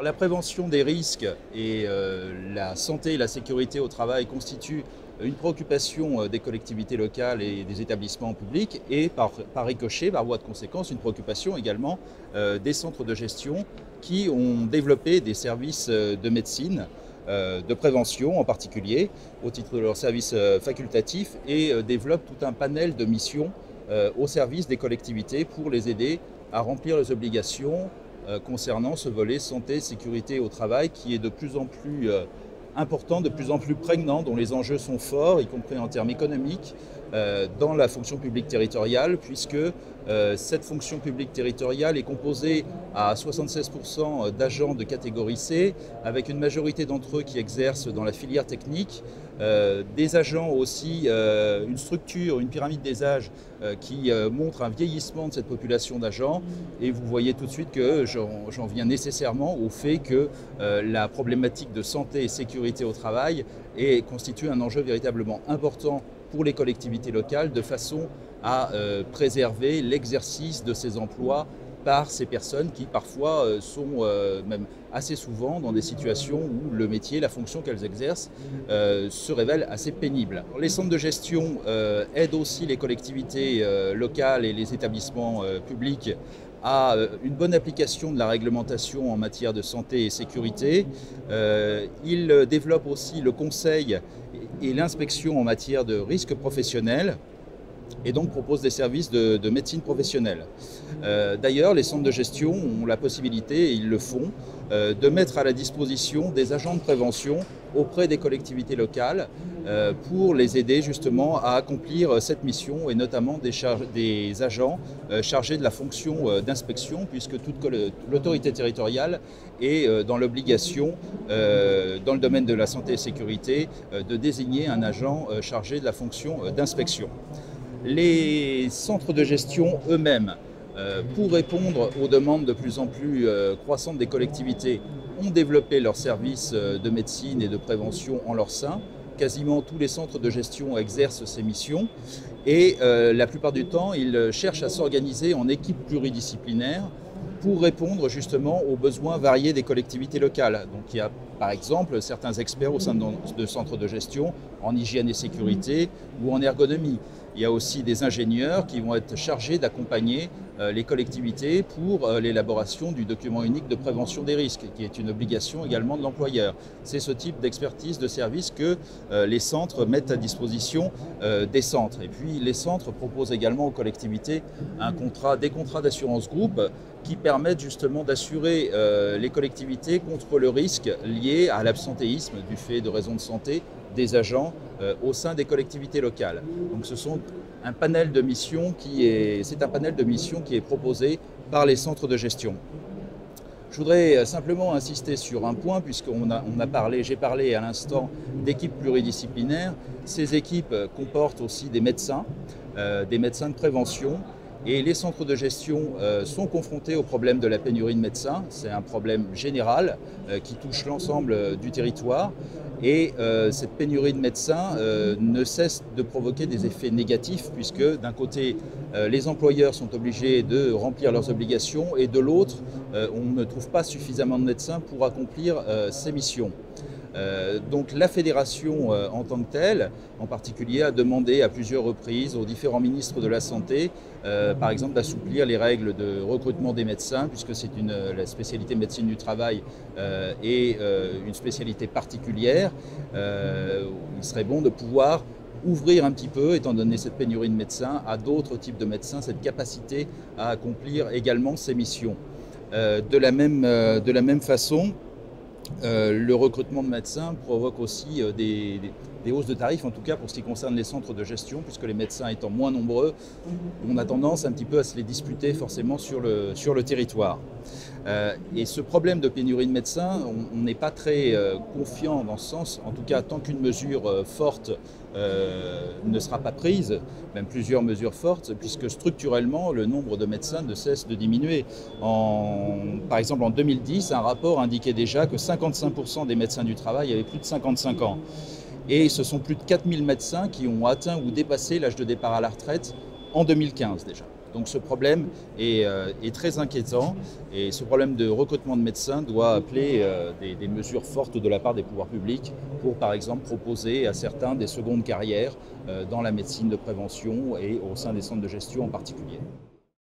La prévention des risques et la santé et la sécurité au travail constituent une préoccupation des collectivités locales et des établissements publics et par ricochet, par voie de conséquence, une préoccupation également des centres de gestion qui ont développé des services de médecine, de prévention en particulier, au titre de leurs services facultatifs et développent tout un panel de missions au service des collectivités pour les aider à remplir leurs obligations concernant ce volet santé, sécurité au travail qui est de plus en plus important, de plus en plus prégnant, dont les enjeux sont forts, y compris en termes économiques, dans la fonction publique territoriale, puisque cette fonction publique territoriale est composée à 76% d'agents de catégorie C, avec une majorité d'entre eux qui exercent dans la filière technique, des agents aussi, une structure, une pyramide des âges qui montre un vieillissement de cette population d'agents, et vous voyez tout de suite que j'en viens nécessairement au fait que la problématique de santé et sécurité au travail constitue un enjeu véritablement important pour les collectivités locales, de façon à préserver l'exercice de ces emplois par ces personnes qui parfois sont même assez souvent dans des situations où le métier, la fonction qu'elles exercent se révèle assez pénible. Les centres de gestion aident aussi les collectivités locales et les établissements publics à une bonne application de la réglementation en matière de santé et sécurité. Ils développent aussi le conseil et l'inspection en matière de risques professionnels, et donc propose des services de médecine professionnelle. D'ailleurs, les centres de gestion ont la possibilité, et ils le font, de mettre à la disposition des agents de prévention auprès des collectivités locales pour les aider justement à accomplir cette mission, et notamment des agents chargés de la fonction d'inspection, puisque toute l'autorité territoriale est dans l'obligation, dans le domaine de la santé et sécurité, de désigner un agent chargé de la fonction d'inspection. Les centres de gestion eux-mêmes, pour répondre aux demandes de plus en plus croissantes des collectivités, ont développé leurs services de médecine et de prévention en leur sein. Quasiment tous les centres de gestion exercent ces missions, et la plupart du temps, ils cherchent à s'organiser en équipes pluridisciplinaires pour répondre justement aux besoins variés des collectivités locales. Donc il y a par exemple certains experts au sein de centres de gestion en hygiène et sécurité ou en ergonomie. Il y a aussi des ingénieurs qui vont être chargés d'accompagner les collectivités pour l'élaboration du document unique de prévention des risques, qui est une obligation également de l'employeur. C'est ce type d'expertise de service que les centres mettent à disposition des centres. Et puis les centres proposent également aux collectivités des contrats d'assurance groupe qui permettent justement d'assurer les collectivités contre le risque lié à l'absentéisme du fait de raisons de santé des agents au sein des collectivités locales. Donc c'est un panel de missions qui est proposé par les centres de gestion. Je voudrais simplement insister sur un point, puisqu'on j'ai parlé à l'instant d'équipes pluridisciplinaires. Ces équipes comportent aussi des médecins de prévention. Et les centres de gestion sont confrontés au problème de la pénurie de médecins. C'est un problème général qui touche l'ensemble du territoire. Et cette pénurie de médecins ne cesse de provoquer des effets négatifs, puisque d'un côté, les employeurs sont obligés de remplir leurs obligations, et de l'autre, on ne trouve pas suffisamment de médecins pour accomplir ces missions. Donc la fédération en tant que telle, en particulier, a demandé à plusieurs reprises aux différents ministres de la Santé, par exemple, d'assouplir les règles de recrutement des médecins, puisque la spécialité médecine du travail est une spécialité particulière. Il serait bon de pouvoir ouvrir un petit peu, étant donné cette pénurie de médecins, à d'autres types de médecins, cette capacité à accomplir également ces missions. De la même façon, le recrutement de médecins provoque aussi des hausses de tarifs, en tout cas pour ce qui concerne les centres de gestion, puisque les médecins étant moins nombreux, on a tendance un petit peu à se les disputer forcément sur le territoire. Et ce problème de pénurie de médecins, on n'est pas très confiant dans ce sens, en tout cas tant qu'une mesure forte ne sera pas prise, même plusieurs mesures fortes, puisque structurellement le nombre de médecins ne cesse de diminuer. Par exemple en 2010, un rapport indiquait déjà que 55% des médecins du travail avaient plus de 55 ans. Et ce sont plus de 4000 médecins qui ont atteint ou dépassé l'âge de départ à la retraite en 2015 déjà. Donc ce problème est très inquiétant et ce problème de recrutement de médecins doit appeler des mesures fortes de la part des pouvoirs publics pour par exemple proposer à certains des secondes carrières dans la médecine de prévention et au sein des centres de gestion en particulier.